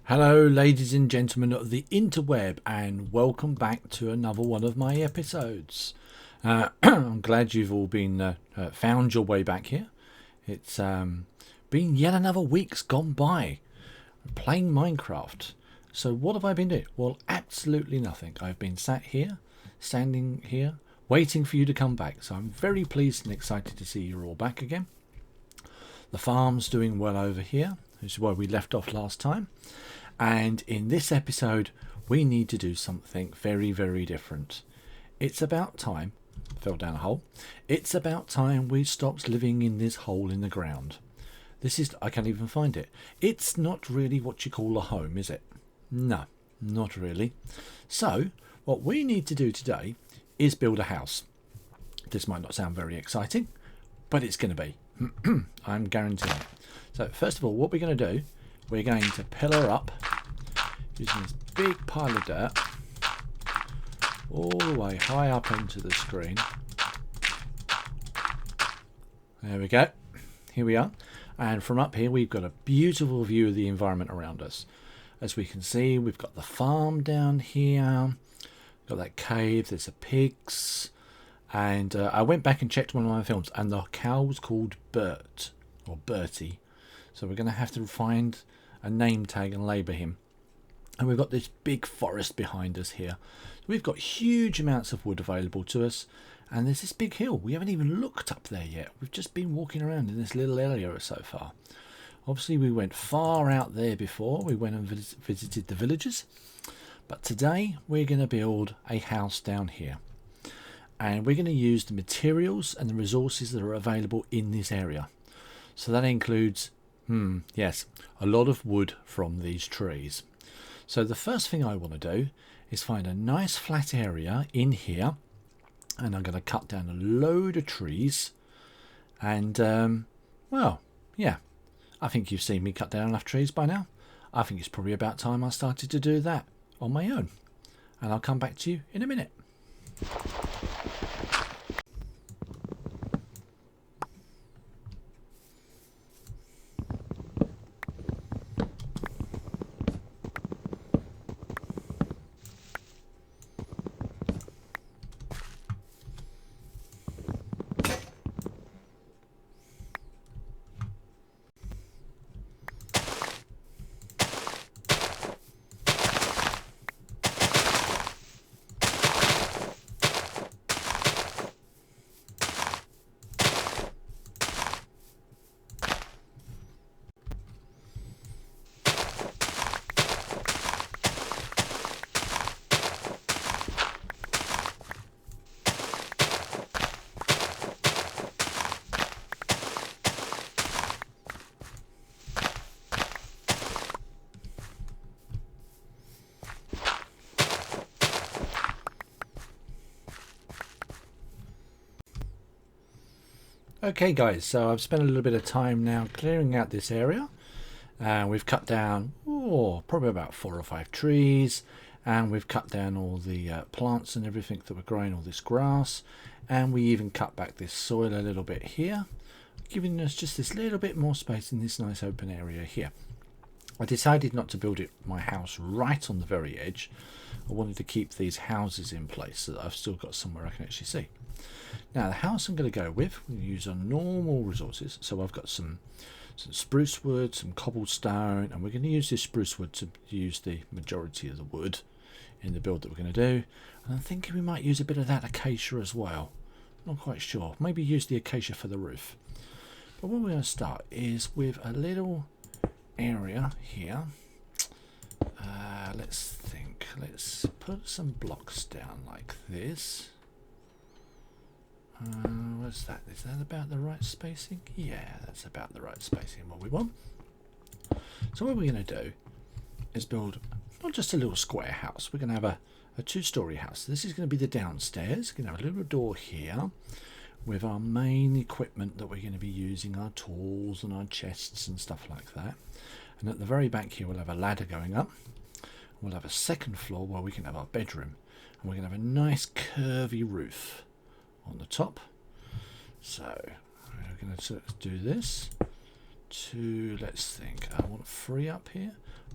Hello ladies and gentlemen of the interweb, and welcome back to another one of my episodes. I'm glad you've all been found your way back here. It's been yet another week's gone by playing Minecraft. So what have I been doing? Well, absolutely nothing. I've been standing here waiting for you to come back. So I'm very pleased and excited to see you're all back again. The farm's doing well over here, which is where we left off last time. And in this episode, we need to do something very, very different. It's about time, fell down a hole. It's about time we stopped living in this hole in the ground. I can't even find it. It's not really what you call a home, is it? No, not really. So, what we need to do today is build a house. This might not sound very exciting, but it's going to be. I'm guaranteeing it. So, first of all, what we're going to do, we're going to pillar up using this big pile of dirt all the way high up into the screen. There we go. Here we are. And from up here we've got a beautiful view of the environment around us. As we can see, we've got the farm down here. Got that cave. There's the pigs. And I went back and checked one of my films, and the cow was called Bert, or Bertie. So we're going to have to find a name tag and label him. And we've got this big forest behind us here. So we've got huge amounts of wood available to us. And there's this big hill. We haven't even looked up there yet. We've just been walking around in this little area so far. Obviously, we went far out there before. We went and visited the villagers. But today, we're going to build a house down here. And we're going to use the materials and the resources that are available in this area. So that includes, yes, a lot of wood from these trees. So the first thing I want to do is find a nice flat area in here. And I'm going to cut down a load of trees. And, well, yeah, I think you've seen me cut down enough trees by now. I think it's probably about time I started to do that on my own. And I'll come back to you in a minute. Okay guys, so I've spent a little bit of time now clearing out this area. We've cut down probably about 4 or 5 trees, and we've cut down all the plants and everything that were growing, all this grass, and we even cut back this soil a little bit here, giving us just this little bit more space in this nice open area here. I decided not to build my house right on the very edge. I wanted to keep these houses in place so that I've still got somewhere I can actually see. Now the house I'm going to go with, we're going to use our normal resources. So I've got some spruce wood, some cobblestone, and we're going to use this spruce wood to use the majority of the wood in the build that we're going to do. And I'm thinking we might use a bit of that acacia as well. Not quite sure. Maybe use the acacia for the roof. But what we're going to start is with a little area here. Let's think. Let's put some blocks down like this. What's that? Is that about the right spacing? Yeah, that's about the right spacing, what we want. So what we're going to do is build not just a little square house. We're going to have a 2-story house. This is going to be the downstairs. We're going to have a little door here with our main equipment that we're going to be using, our tools and our chests and stuff like that. And at the very back here we'll have a ladder going up. We'll have a second floor where we can have our bedroom. And we're going to have a nice curvy roof on the top. So we're going to do this to, let's think, I want 3 up here.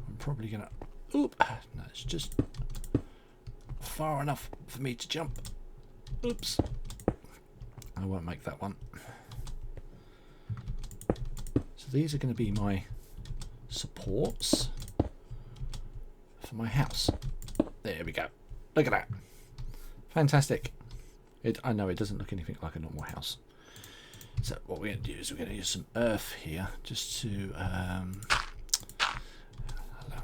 I'm probably going to, oop, no, it's just far enough for me to jump. Oops. I won't make that one. So these are going to be my supports for my house. There we go. Look at that. Fantastic. I know it doesn't look anything like a normal house. So what we're going to do is we're going to use some earth here just to allow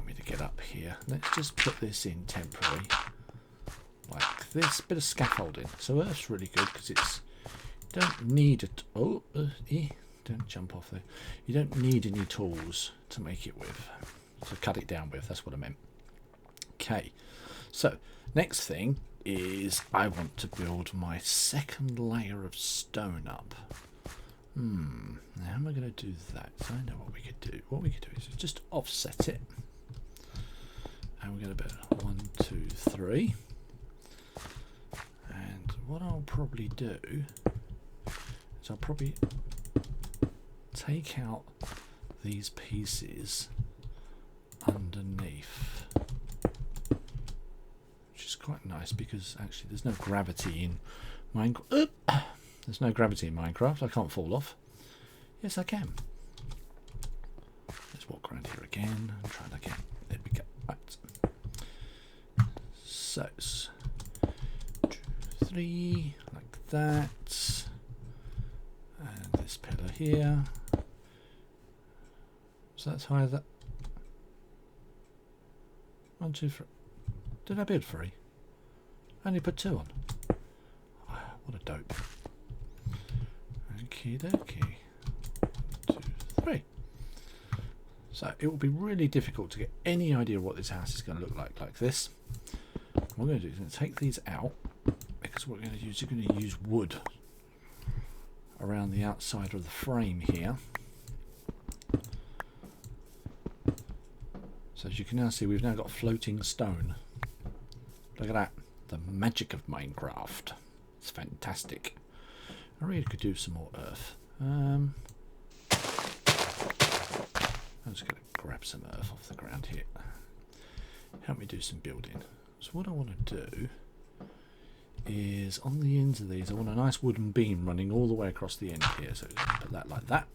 me to get up here. Let's just put this in temporary like this. Bit of scaffolding. So earth's really good because it's, you don't need it. Oh, don't jump off there. You don't need any tools to make it with, to cut it down with. That's what I meant. Okay. So next thing is I want to build my second layer of stone up. How am I going to do that? So I know what we could do. What we could do is just offset it. And we're going to build 1, 2, 3. And what I'll probably do is I'll probably take out these pieces underneath. Which is quite nice because actually there's no gravity in Minecraft. There's no gravity in Minecraft. I can't fall off. Yes, I can. Let's walk around here again and try that again. There we go. Right. So, 2, 3, like that. And this pillar here. So that's high as that. 1, 2, 3. Did I build 3? I only put 2 on. What a dope. Okie dokie. 1, 2, 3. So it will be really difficult to get any idea what this house is going to look like this. What we're going to do is going to take these out because what we're going to use, we're going to use wood around the outside of the frame here. So as you can now see, we've now got floating stone. Look at that. The magic of Minecraft. It's fantastic. I really could do some more earth. I'm just going to grab some earth off the ground here. Help me do some building. So what I want to do is on the ends of these, I want a nice wooden beam running all the way across the end here. So put that like that.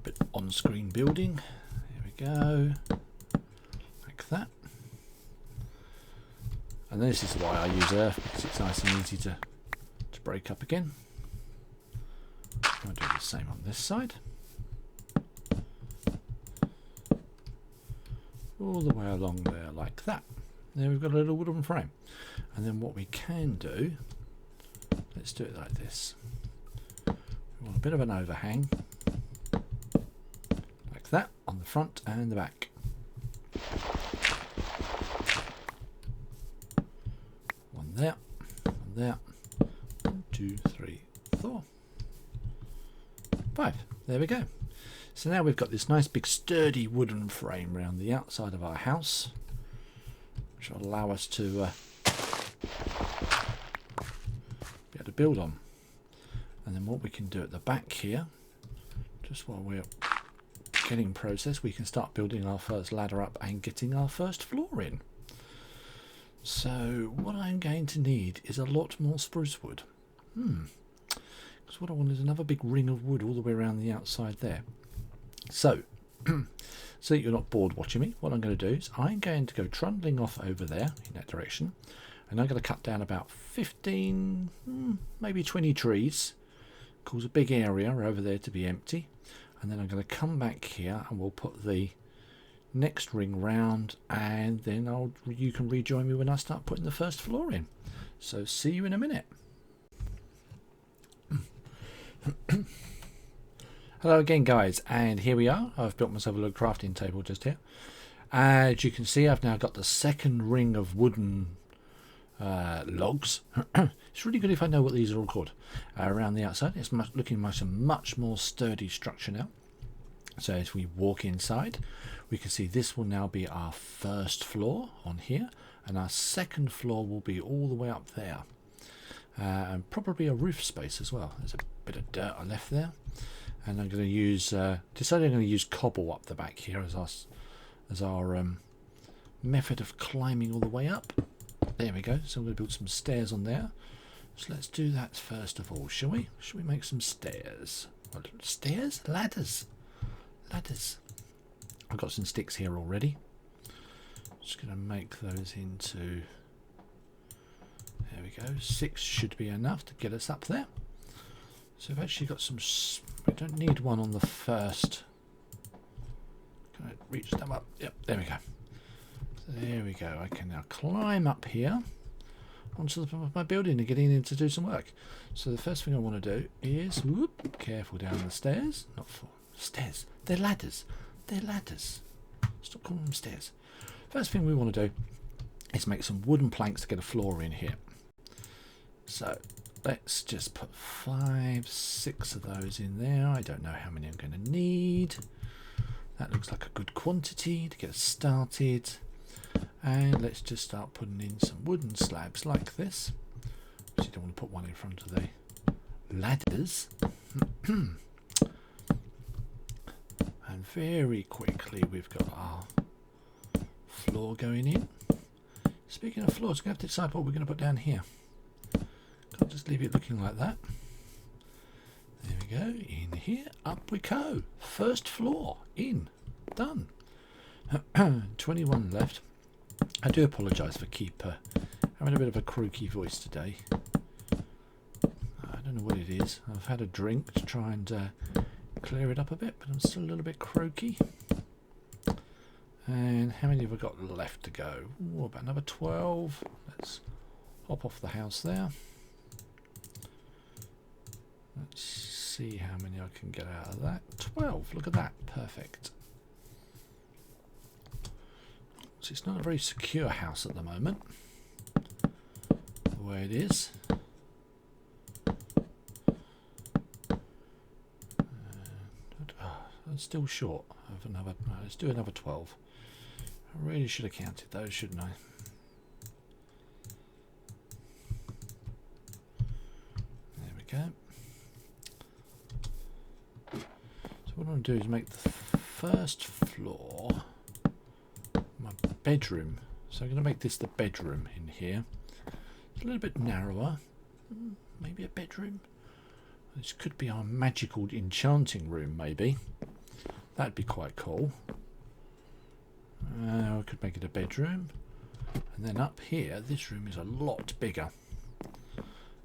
Bit on-screen building. There we go. Like that. And this is why I use earth, because it's nice and easy to break up again. I'll do the same on this side. All the way along there like that. There we've got a little wooden frame. And then what we can do, let's do it like this. We want a bit of an overhang. Like that on the front and the back. One there, one there. 1, 2, 3, 4, 5. There we go. So now we've got this nice big sturdy wooden frame around the outside of our house, which will allow us to be able to build on. And then what we can do at the back here, just while we're getting processed, we can start building our first ladder up and getting our first floor in. So what I'm going to need is a lot more spruce wood. Because what I want is another big ring of wood all the way around the outside there. So, so that you're not bored watching me, what I'm going to do is I'm going to go trundling off over there in that direction, and I'm going to cut down about 15, maybe 20 trees, cause a big area over there to be empty, and then I'm going to come back here and we'll put the next ring round, and then you can rejoin me when I start putting the first floor in. So see you in a minute. Hello again guys, and here we are. I've built myself a little crafting table just here. As you can see, I've now got the second ring of wooden logs. It's really good if I know what these are all called. Around the outside, it's looking much more sturdy structure now. So as we walk inside, we can see this will now be our first floor on here, and our second floor will be all the way up there. And probably a roof space as well. There's a bit of dirt I left there. And I'm going to use decided I'm going to use cobble up the back here as our method of climbing all the way up. There we go. So I'm going to build some stairs on there. So let's do that first of all, shall we? Shall we make some stairs? What, stairs? Ladders. Ladders. I've got some sticks here already. Just going to make those into... There we go. 6 should be enough to get us up there. So I've actually got some... We don't need one on the first. Can I reach them up? Yep, there we go. There we go. I can now climb up here onto the top of my building and get in to do some work. So the first thing I want to do is... Whoop, careful down the stairs. Not for stairs. They're ladders. They're ladders. Stop calling them stairs. First thing we want to do is make some wooden planks to get a floor in here. So let's just put 5, 6 of those in there. I don't know how many I'm going to need. That looks like a good quantity to get us started. And let's just start putting in some wooden slabs like this. So you don't want to put one in front of the ladders. And very quickly we've got our floor going in. Speaking of floors, we're going to have to decide what we're going to put down here. Can't just leave it looking like that. There we go. In here, up we go. First floor in. Done. 21 left. I do apologise for having a bit of a croaky voice today. I don't know what it is. I've had a drink to try and clear it up a bit, but I'm still a little bit croaky. And how many have I got left to go? Ooh, about another 12. Let's hop off the house there. Let's see how many I can get out of that. 12. Look at that. Perfect. So it's not a very secure house at the moment, the way it is. I'm still short of another. No, let's do another 12. I really should have counted those, shouldn't I? There we go. So what I want to do is make the first floor my bedroom. So I'm going to make this the bedroom in here. It's a little bit narrower. Maybe a bedroom. This could be our magical enchanting room, maybe. That'd be quite cool. I could make it a bedroom. And then up here, this room is a lot bigger.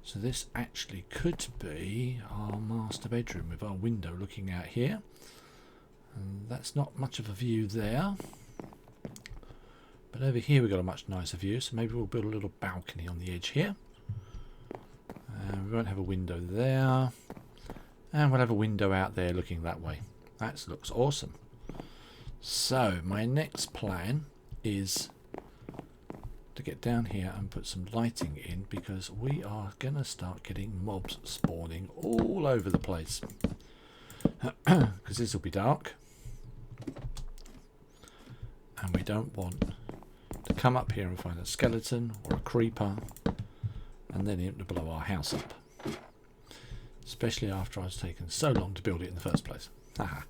So this actually could be our master bedroom with our window looking out here. And that's not much of a view there. But over here we've got a much nicer view, so maybe we'll build a little balcony on the edge here. We won't have a window there. And we'll have a window out there looking that way. That looks awesome. So my next plan is to get down here and put some lighting in, because we are going to start getting mobs spawning all over the place. Because this will be dark. And we don't want to come up here and find a skeleton or a creeper and then it to blow our house up. Especially after it's taken so long to build it in the first place. Haha.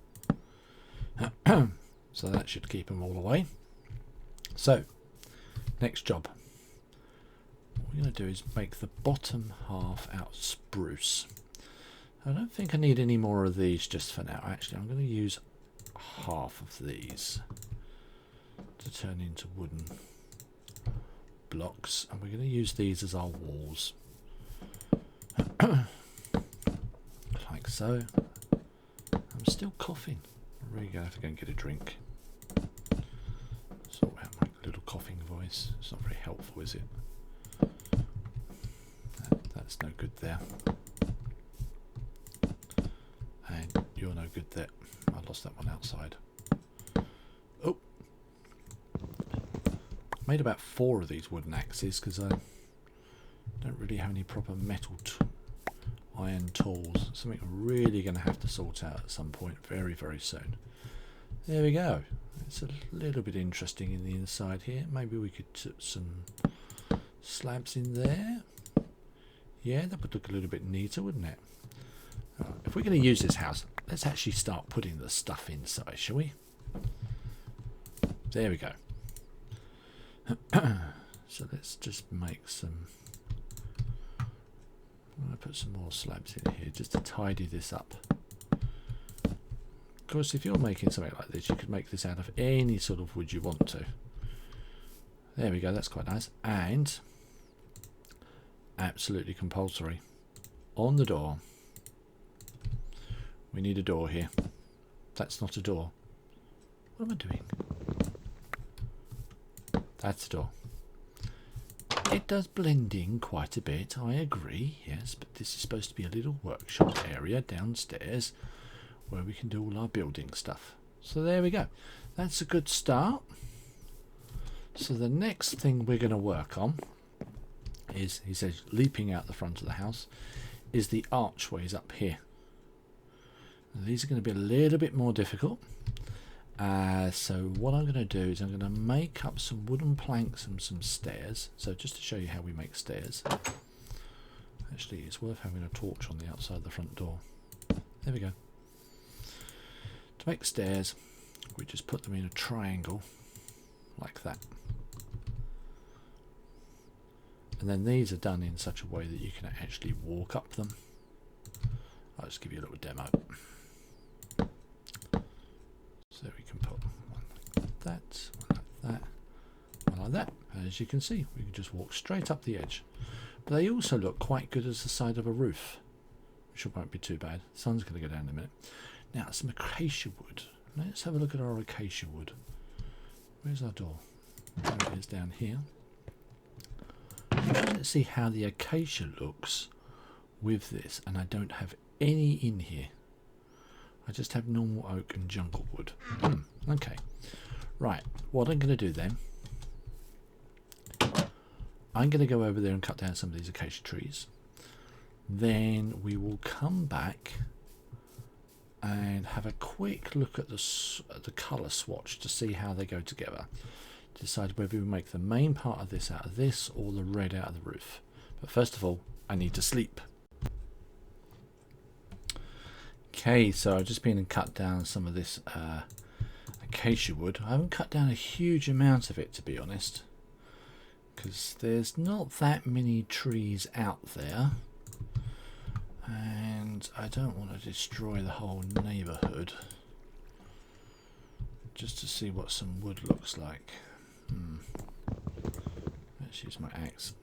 So that should keep them all away. So, next job. What we're going to do is make the bottom half out spruce. I don't think I need any more of these just for now. Actually, I'm going to use half of these to turn into wooden blocks, and we're going to use these as our walls. Like so. I'm still coughing. I'm really going to have to go and get a drink. Sort out my little coughing voice. It's not very helpful, is it? That's no good there. And you're no good there. I lost that one outside. Oh! Made about 4 of these wooden axes because I don't really have any proper metal iron tools. Something I'm really going to have to sort out at some point very, very soon. There we go. It's a little bit interesting in the inside here. Maybe we could put some slabs in there. Yeah, that would look a little bit neater, wouldn't it? If we're going to use this house, let's actually start putting the stuff inside, shall we? There we go. So let's just make some, I'm going to put some more slabs in here just to tidy this up. Of course, if you're making something like this, you could make this out of any sort of wood you want to. There we go, that's quite nice. And absolutely compulsory, on the door, we need a door here. That's not a door. What am I doing? That's a door. It does blend in quite a bit, I agree, yes, but this is supposed to be a little workshop area downstairs where we can do all our building stuff. So there we go. That's a good start. So the next thing we're going to work on is, he says, leaping out the front of the house, is the archways up here. Now, these are going to be a little bit more difficult. So what I'm going to do is I'm going to make up some wooden planks and some stairs. So just to show you how we make stairs. Actually, it's worth having a torch on the outside of the front door. There we go. To make stairs, we just put them in a triangle like that. And then these are done in such a way that you can actually walk up them. I'll just give you a little demo. So we can put one like that, one like that, one like that. And as you can see, we can just walk straight up the edge. But they also look quite good as the side of a roof, which won't be too bad. The sun's going to go down in a minute. Now, some acacia wood. Let's have a look at our acacia wood. Where's our door? There it is, down here. Let's see how the acacia looks with this, and I don't have any in here. I just have normal oak and jungle wood. Okay, right, what I'm going to do then, I'm going to go over there and cut down some of these acacia trees. Then we will come back and have a quick look at the colour swatch to see how they go together. Decide whether we make the main part of this out of this or the red out of the roof. But first of all, I need to sleep. Okay, so I've just been and cut down some of this acacia wood. I haven't cut down a huge amount of it, to be honest, because there's not that many trees out there, and I don't want to destroy the whole neighbourhood. Just to see what some wood looks like. Let's use my axe.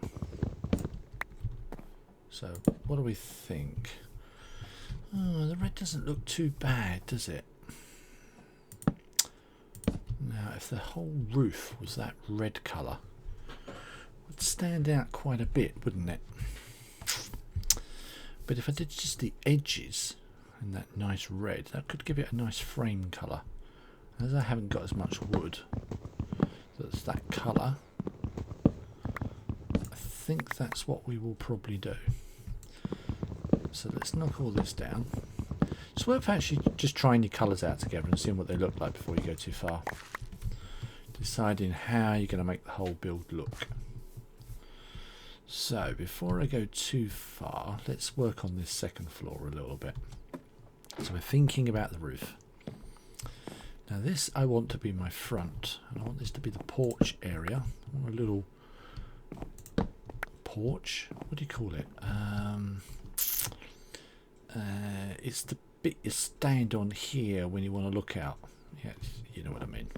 So, what do we think? Oh, the red doesn't look too bad, does it? Now, if the whole roof was that red colour, it would stand out quite a bit, wouldn't it? But if I did just the edges in that nice red, that could give it a nice frame colour. As I haven't got as much wood that's that colour, I think that's what we will probably do. So let's knock all this down. It's worth actually just trying your colours out together and seeing what they look like before you go too far. Deciding how you're going to make the whole build look. So before I go too far, let's work on this second floor a little bit. So we're thinking about the roof. Now this I want to be my front, and I want this to be the porch area. I want a little porch. What do you call it? It's the bit you stand on here when you want to look out. Yeah, you know what I mean.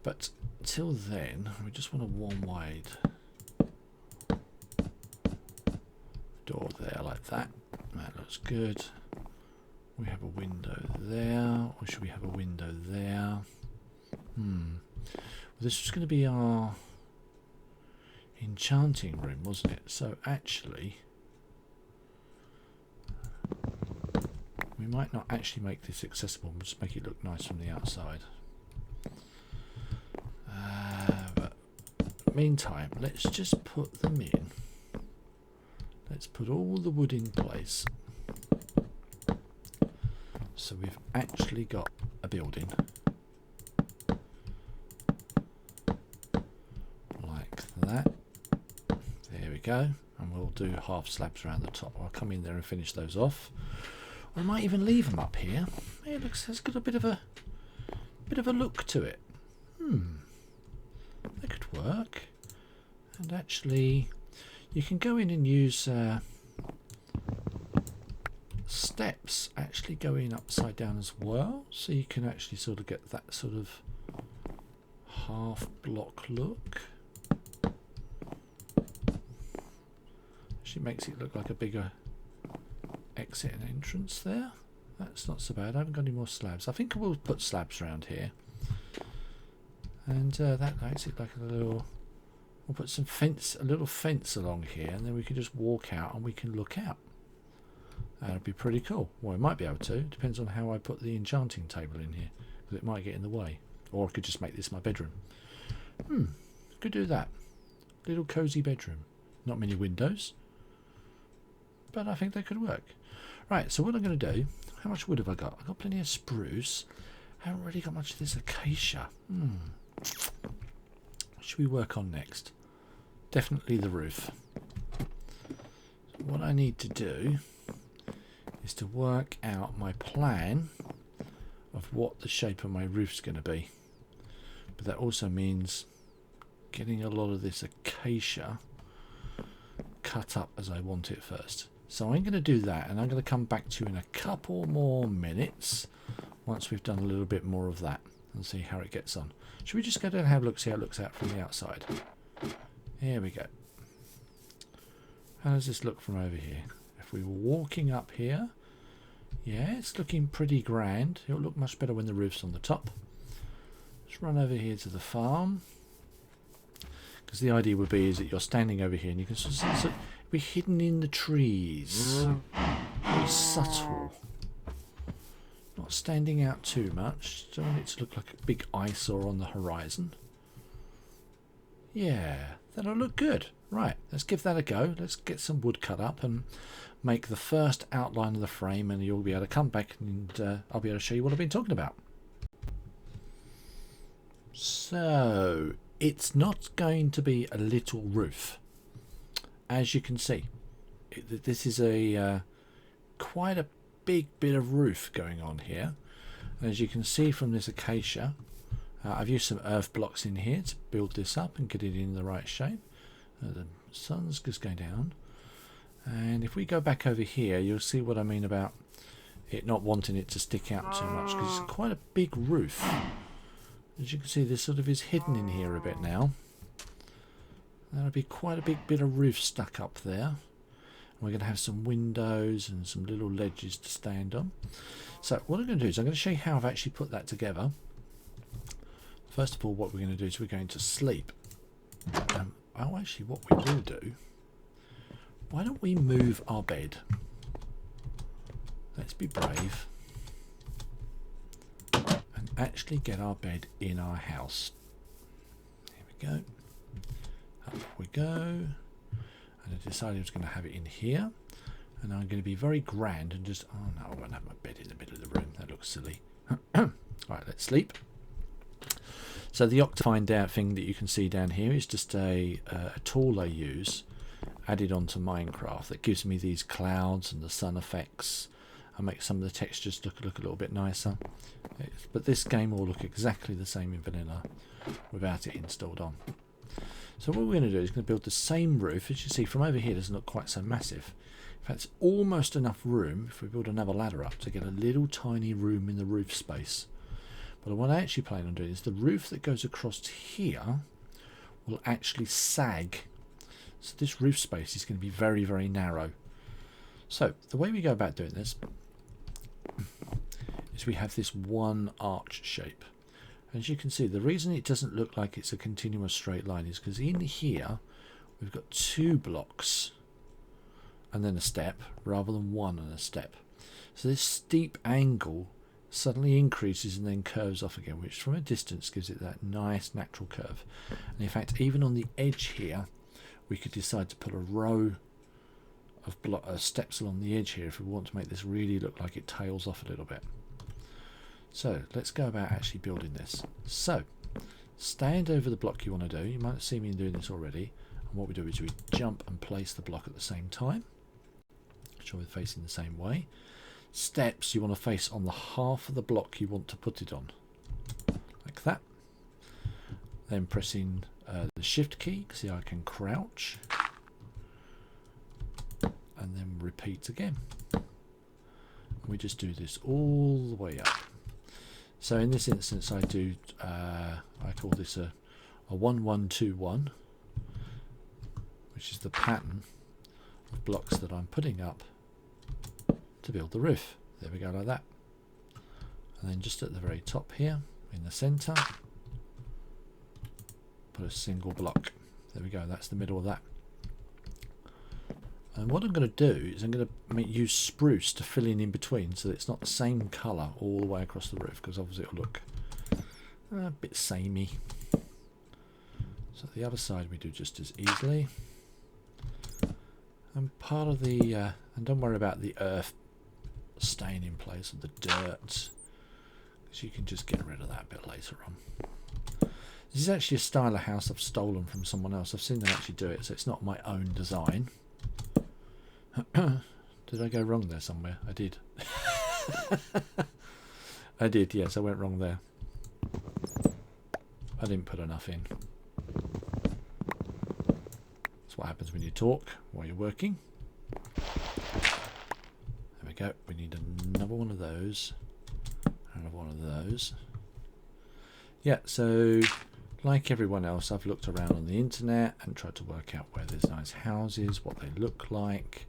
But till then, we just want a one-wide door there like that. That looks good. We have a window there, or should we have a window there? Well, this was going to be our enchanting room, wasn't it? So actually, we might not actually make this accessible. We'll just make it look nice from the outside. But meantime, let's just put them in. Let's put all the wood in place. So we've actually got a building. Like that. There we go. And we'll do half slabs around the top. I'll come in there and finish those off. I might even leave them up here. It looks, it's got a bit of a look to it. That could work. And actually, you can go in and use steps actually going upside down as well, so you can actually sort of get that sort of half block look. Actually makes it look like a bigger exit and entrance there. That's not so bad. I haven't got any more slabs. I think we'll put slabs around here, and that makes it like a little. We'll put some fence, a little fence along here, and then we can just walk out and we can look out. That'd be pretty cool. Well, I might be able to. Depends on how I put the enchanting table in here, because it might get in the way. Or I could just make this my bedroom. Could do that. Little cozy bedroom. Not many windows, but I think that could work. Right, so what I'm going to do, how much wood have I got? I've got plenty of spruce. I haven't really got much of this acacia. What should we work on next? Definitely the roof. So what I need to do is to work out my plan of what the shape of my roof's going to be. But that also means getting a lot of this acacia cut up as I want it first. So I'm going to do that, and I'm going to come back to you in a couple more minutes once we've done a little bit more of that and see how it gets on. Should we just go down and have a look, see how it looks out from the outside? Here we go. How does this look from over here? If we were walking up here, yeah, it's looking pretty grand. It'll look much better when the roof's on the top. Let's run over here to the farm, because the idea would be is that you're standing over here and you can sort of be hidden in the trees. Very subtle. Not standing out too much. Don't want it to look like a big eyesore on the horizon. Yeah, that'll look good. Right, let's give that a go. Let's get some wood cut up and make the first outline of the frame, and you'll be able to come back and I'll be able to show you what I've been talking about. So, it's not going to be a little roof. As you can see, this is a quite a big bit of roof going on here. And as you can see from this acacia, I've used some earth blocks in here to build this up and get it in the right shape. The sun's just going down, and if we go back over here, you'll see what I mean about it not wanting it to stick out too much, because it's quite a big roof. As you can see, this sort of is hidden in here a bit now. That'll be quite a big bit of roof stuck up there. And we're going to have some windows and some little ledges to stand on. So what I'm going to do is I'm going to show you how I've actually put that together. First of all, what we're going to do is we're going to sleep. Oh, actually, what we will do, why don't we move our bed? Let's be brave and actually get our bed in our house. Here we go. Up we go. And I decided I was going to have it in here. And I'm going to be very grand and just, oh no, I won't have my bed in the middle of the room. That looks silly. Right, let's sleep. So the Octafine thing that you can see down here is just a tool I use added onto Minecraft that gives me these clouds and the sun effects. I make some of the textures look a little bit nicer. But this game will look exactly the same in vanilla without it installed on. So what we're going to do is going to build the same roof. As you see from over here, it doesn't look quite so massive. In fact, it's almost enough room, if we build another ladder up, to get a little tiny room in the roof space. But what I actually plan on doing is the roof that goes across here will actually sag. So this roof space is going to be very, very narrow. So the way we go about doing this is we have this one arch shape. As you can see, the reason it doesn't look like it's a continuous straight line is because in here we've got 2 blocks and then a step rather than 1 and a step. So this steep angle suddenly increases and then curves off again, which from a distance gives it that nice natural curve. And in fact, even on the edge here, we could decide to put a row of steps along the edge here if we want to make this really look like it tails off a little bit. So let's go about actually building this. So stand over the block you want to do. You might have seen me doing this already. And what we do is we jump and place the block at the same time. Make sure we're facing the same way. steps you want to face on the half of the block you want to put it on, like that. Then pressing the shift key, see I can crouch, and then repeat again. We just do this all the way up. So in this instance I do, I call this a 1121, which is the pattern of blocks that I'm putting up to build the roof. There we go, like that. And then just at the very top here, in the center, put a single block. There we go, that's the middle of that. And what I'm going to do is I'm going to use spruce to fill in between, so that it's not the same colour all the way across the roof, because obviously it'll look a bit samey. So the other side we do just as easily. And part of the, and don't worry about the earth staying in place, or the dirt, because you can just get rid of that a bit later on. This is actually a style of house I've stolen from someone else. I've seen them actually do it, so it's not my own design. Did I go wrong there somewhere? I did. I did, yes, I went wrong there. I didn't put enough in. That's what happens when you talk while you're working. There we go. We need another one of those. Another one of those. Yeah, so like everyone else, I've looked around on the internet and tried to work out where there's nice houses, what they look like.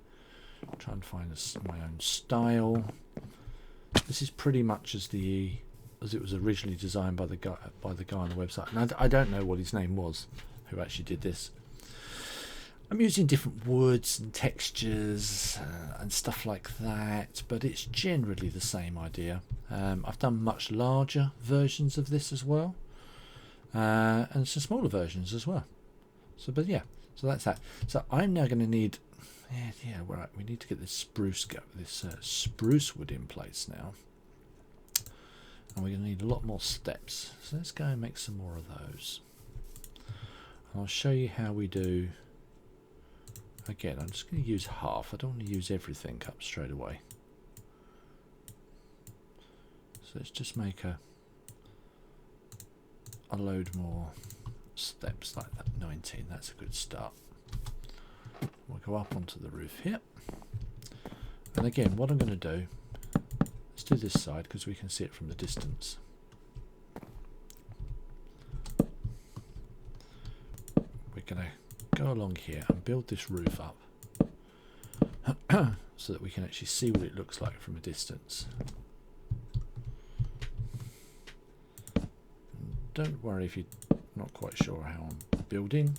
Try and find my own style. This is pretty much as it was originally designed by the guy on the website, and I don't know what his name was who actually did this. I'm using different woods and textures and stuff like that, but it's generally the same idea. I've done much larger versions of this as well, and some smaller versions as well. So, but yeah, so that's that. So I'm now going to need. Yeah, right. We need to get this spruce wood in place now, and we're going to need a lot more steps. So let's go and make some more of those. And I'll show you how we do. Again, I'm just going to use half. I don't want to use everything up straight away. So let's just make a load more steps like that. 19. That's a good start. We'll go up onto the roof here, and again what I'm going to do, let's do this side because we can see it from the distance. We're going to go along here and build this roof up so that we can actually see what it looks like from a distance. And don't worry if you're not quite sure how I'm building.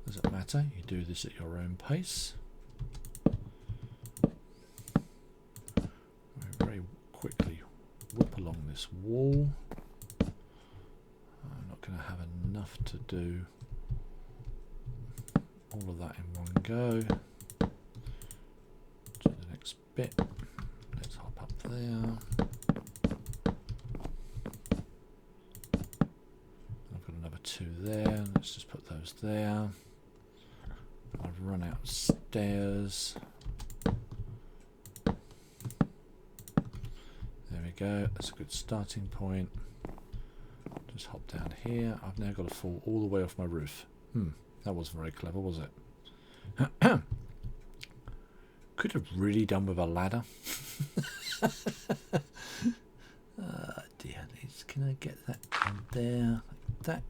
Doesn't matter, you do this at your own pace. We very quickly whip along this wall. I'm not going to have enough to do all of that in one go. To the next bit, let's hop up there. I've got another two there, let's just put those there. I've run out stairs. There we go, that's a good starting point. Just hop down here. I've now got to fall all the way off my roof. That wasn't very clever, was it? Could have really done with a ladder. Dear, can I get that on there like that?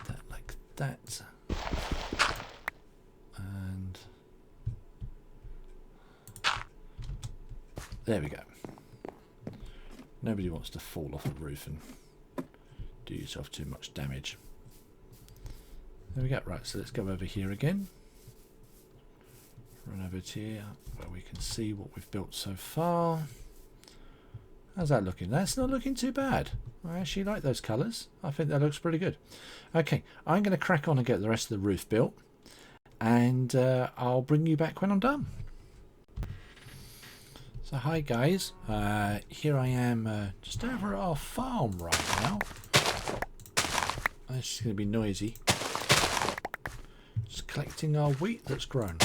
That like that. And there we go. Nobody wants to fall off a roof and do yourself too much damage. There we go. Right, so let's go over here again. Run over to here where we can see what we've built so far. How's that looking? That's not looking too bad. I actually like those colours. I think that looks pretty good. Okay, I'm going to crack on and get the rest of the roof built, and I'll bring you back when I'm done. So hi guys, here I am just over at our farm right now. It's just going to be noisy. Just collecting our wheat that's grown.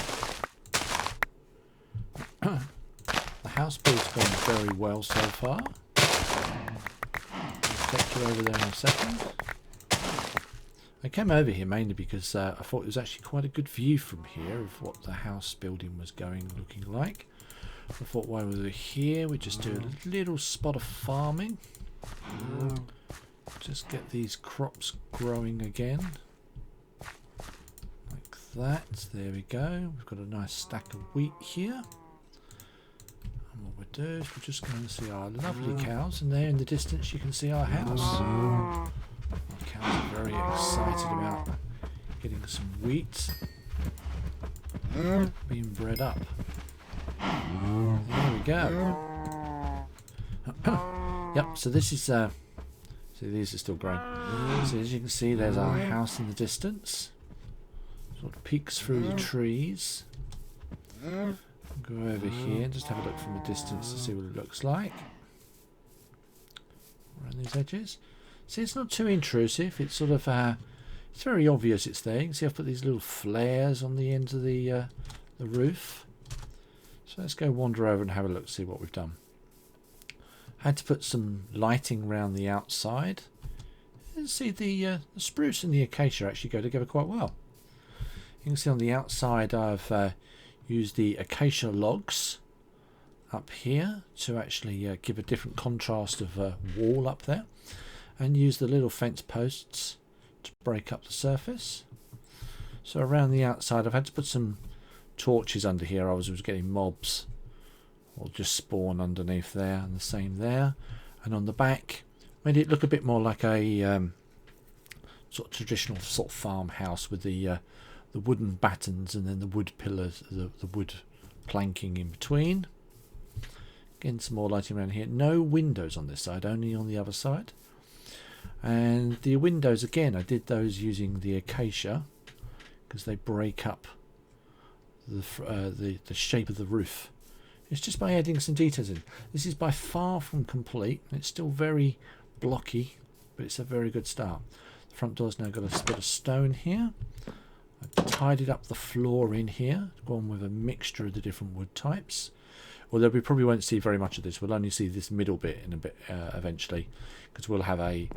house build's gone very well so far. I'll take you over there in a second. I came over here mainly because I thought it was actually quite a good view from here of what the house building was looking like. I thought while we were here we'd just do a little spot of farming. Just get these crops growing again. Like that. There we go. We've got a nice stack of wheat here. And what we'll do is we're just going to see our lovely cows, and there in the distance you can see our house. The cows are very excited about getting some wheat being bred up. There we go. Yep, so this is see, these are still growing. So as you can see, there's our house in the distance. Sort of peeks through the trees. Go over here and just have a look from a distance to see what it looks like around these edges. See, it's not too intrusive. It's sort of it's very obvious it's there. You can see I've put these little flares on the ends of the roof. So let's go wander over and have a look, see what we've done. Had to put some lighting around the outside. And see the spruce and the acacia actually go together quite well. You can see on the outside I've used the acacia logs up here to actually give a different contrast of wall up there. And use the little fence posts to break up the surface. So around the outside I've had to put some torches under here. I was getting mobs or just spawn underneath there, and the same there. And on the back made it look a bit more like a sort of traditional sort of farmhouse with the wooden battens and then the wood pillars, the wood planking in between. Again, some more lighting around here. No windows on this side, only on the other side. And the windows, again, I did those using the acacia because they break up the shape of the roof. It's just by adding some details in. This is by far from complete. It's still very blocky, but it's a very good start. The front door's now got a bit of stone here. I've tidied up the floor in here, gone with a mixture of the different wood types. Although we probably won't see very much of this. We'll only see this middle bit in a bit eventually, because we'll have a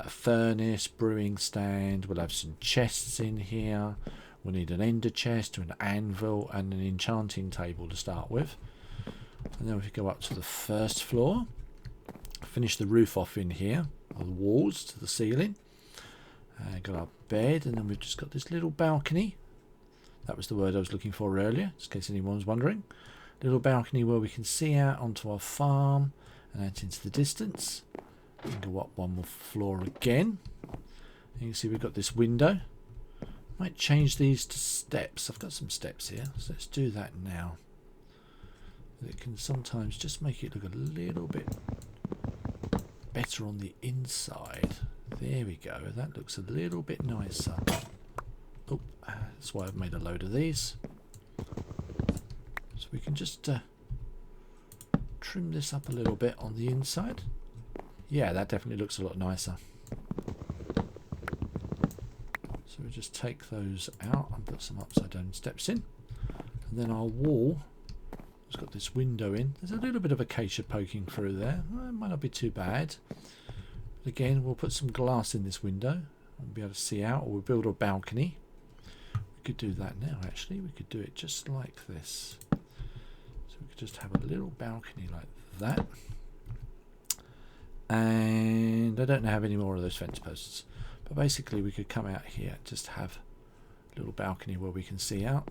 furnace, brewing stand, we'll have some chests in here, we'll need an ender chest, an anvil and an enchanting table to start with. And then we go up to the first floor, finish the roof off in here, or the walls to the ceiling. Got our bed, and then we've just got this little balcony. That was the word I was looking for earlier, just in case anyone was wondering. Little balcony where we can see out onto our farm and out into the distance. And go up one more floor again. And you can see we've got this window. Might change these to steps. I've got some steps here, so let's do that now. It can sometimes just make it look a little bit better on the inside. There we go. That looks a little bit nicer. Oh, that's why I've made a load of these. So we can just trim this up a little bit on the inside. Yeah, that definitely looks a lot nicer. So we just take those out and put some upside down steps in. And then our wall has got this window in. There's a little bit of acacia poking through there. Well, it might not be too bad. But again, we'll put some glass in this window and be able to see out, or we'll build a balcony. We could do that now actually. We could do it just like this. So we could just have a little balcony like that. And I don't have any more of those fence posts, but basically we could come out here, just have a little balcony where we can see out,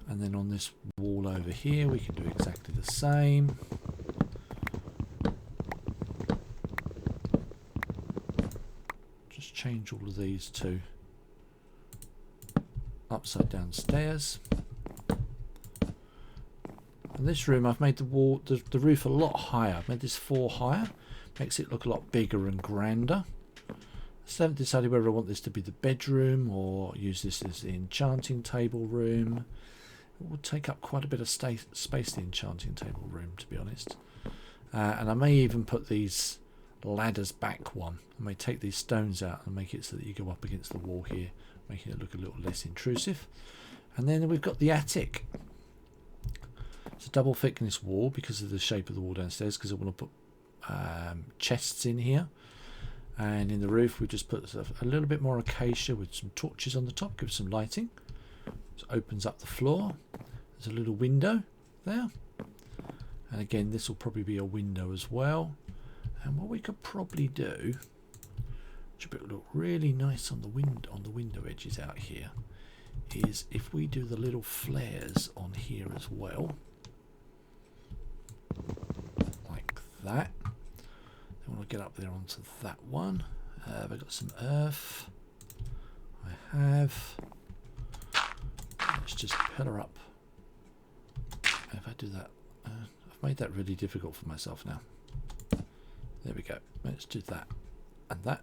and then on this wall over here we can do exactly the same. Just change all of these to upside down stairs. In this room I've made the wall, the roof a lot higher. I've made this 4 higher, makes it look a lot bigger and grander. I still haven't decided whether I want this to be the bedroom or use this as the enchanting table room. It will take up quite a bit of space, the enchanting table room, to be honest. And I may even put these ladders back one. I may take these stones out and make it so that you go up against the wall here, making it look a little less intrusive. And then we've got the attic. It's a double thickness wall because of the shape of the wall downstairs, because I want to put chests in here. And in the roof we just put a little bit more acacia with some torches on the top, give it some lighting. So it opens up the floor. There's a little window there. And again, this will probably be a window as well. And what we could probably do, which would look really nice on the window edges out here, is if we do the little flares on here as well, like that. I want to get up there onto that one. Have I got some earth? I have. Let's just pillar up. If I do that, I've made that really difficult for myself now. There we go. Let's do that and that.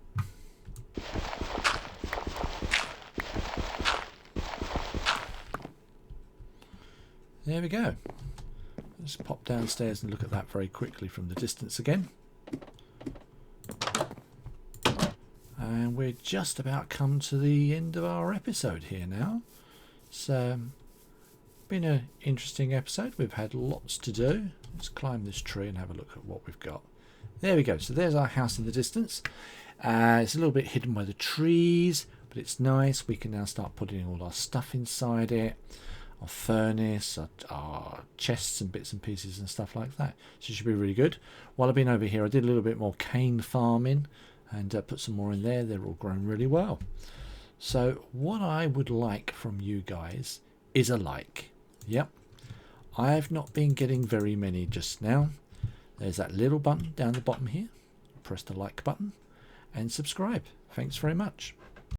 There we go. Let's pop downstairs and look at that very quickly from the distance again. And we're just about come to the end of our episode here now. It's been an interesting episode. We've had lots to do. Let's climb this tree and have a look at what we've got. There we go. So there's our house in the distance. It's a little bit hidden by the trees, but it's nice. We can now start putting all our stuff inside it. Our furnace, our chests and bits and pieces and stuff like that. So it should be really good. While I've been over here, I did a little bit more cane farming and put some more in there. They're all grown really well. So what I would like from you guys is a like. Yep. I've not been getting very many just now. There's that little button down the bottom here. Press the like button and subscribe. Thanks very much.